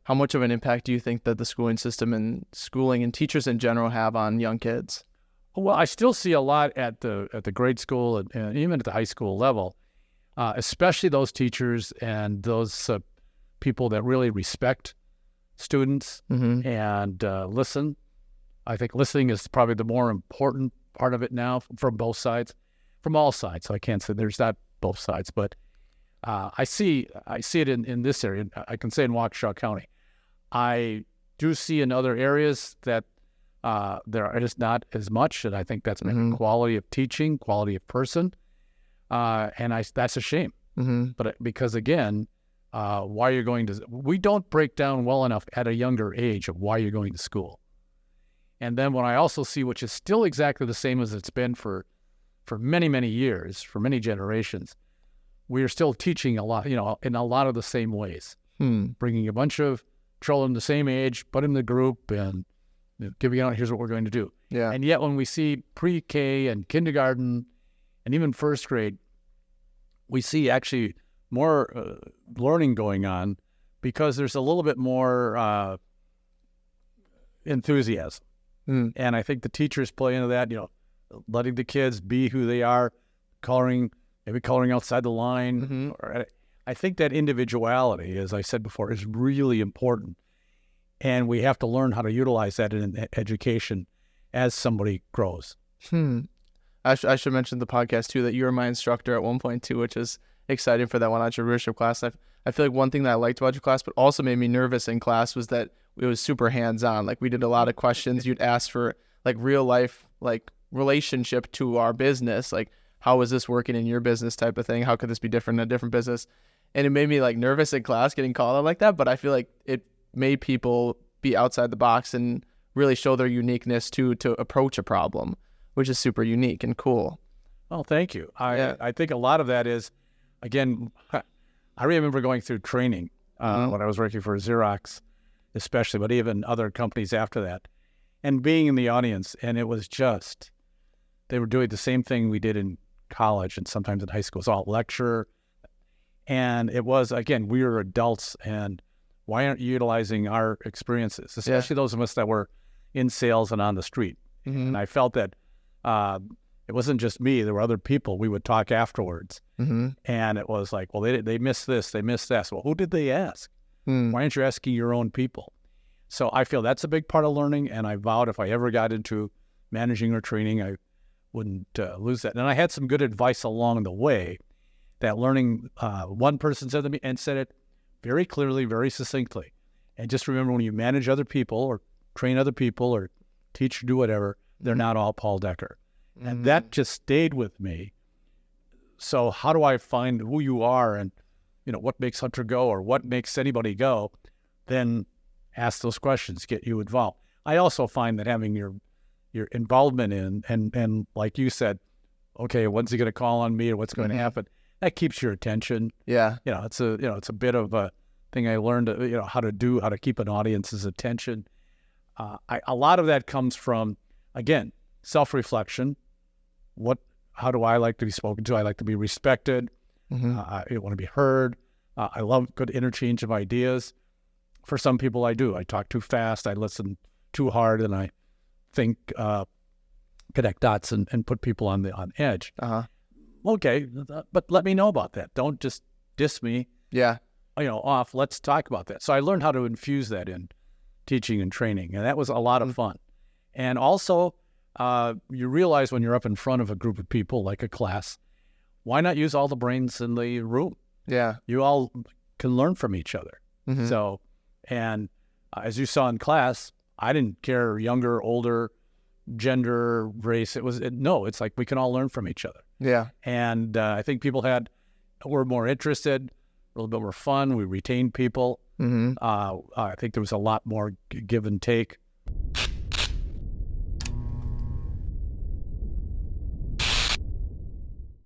how much of an impact do you think that the schooling system and schooling and teachers in general have on young kids? Well, I still see a lot at the grade school and even at the high school level, especially those teachers and those people that really respect students and listen. I think listening is probably the more important part of it now from both sides, from all sides. So I can't say there's not both sides, but I see it in this area. I can say in Waukesha County. I do see in other areas that there is not as much, and I think that's maybe quality of teaching, quality of person, and that's a shame. But because again, why you're going to, we don't break down well enough at a younger age of why you're going to school. And then when I also see, which is still exactly the same as it's been for many, many years, for many generations, we are still teaching a lot, in a lot of the same ways, bringing a bunch of children the same age, put them in the group and giving out, here's what we're going to do. Yeah. And yet when we see pre-K and kindergarten and even first grade, we see actually more learning going on because there's a little bit more enthusiasm. And I think the teachers play into that, letting the kids be who they are, maybe coloring outside the line. I think that individuality, as I said before, is really important. And we have to learn how to utilize that in education as somebody grows. I should mention the podcast, too, that you were my instructor at one point, too, which is exciting for that one entrepreneurship class. I feel like one thing that I liked about your class, but also made me nervous in class, was that it was super hands-on. Like, we did a lot of questions. You'd ask for, like, real life, like, relationship to our business. Like, how is this working in your business type of thing? How could this be different in a different business? And it made me, like, nervous in class getting called out like that. But I feel like it made people be outside the box and really show their uniqueness, too, to approach a problem, which is super unique and cool. Oh, thank you. I think a lot of that is, again, I remember going through training when I was working for Xerox, especially, but even other companies after that, and being in the audience. And it was just, they were doing the same thing we did in college and sometimes in high school. It's all lecture. And it was, again, we were adults, and why aren't you utilizing our experiences, especially those of us that were in sales and on the street? And I felt that it wasn't just me. There were other people. We would talk afterwards. And it was like, well, they missed this, they missed that. Well, who did they ask? Why aren't you asking your own people? So I feel that's a big part of learning, and I vowed if I ever got into managing or training, I wouldn't lose that. And I had some good advice along the way that learning, one person said to me, and said it very clearly, very succinctly. And just remember, when you manage other people or train other people or teach or do whatever, they're not all Paul Decker. And that just stayed with me. So how do I find who you are and, what makes Hunter go or what makes anybody go? Then ask those questions, get you involved. I also find that having your involvement in, and like you said, okay, when's he going to call on me or what's going to happen? That keeps your attention. Yeah. It's a bit of a thing I learned, how to keep an audience's attention. A lot of that comes from, again, self-reflection. How do I like to be spoken to? I like to be respected. I want to be heard. I love good interchange of ideas. For some people, I do. I talk too fast. I listen too hard, and I think connect dots and put people on edge. Okay, but let me know about that. Don't just diss me. Yeah. Off. Let's talk about that. So I learned how to infuse that in teaching and training, and that was a lot of fun. And also, you realize when you're up in front of a group of people, like a class, why not use all the brains in the room? Yeah. You all can learn from each other. So, and as you saw in class, I didn't care younger, older, gender, race. It's like we can all learn from each other. Yeah. And I think people were more interested, a little bit more fun. We retained people. I think there was a lot more give and take.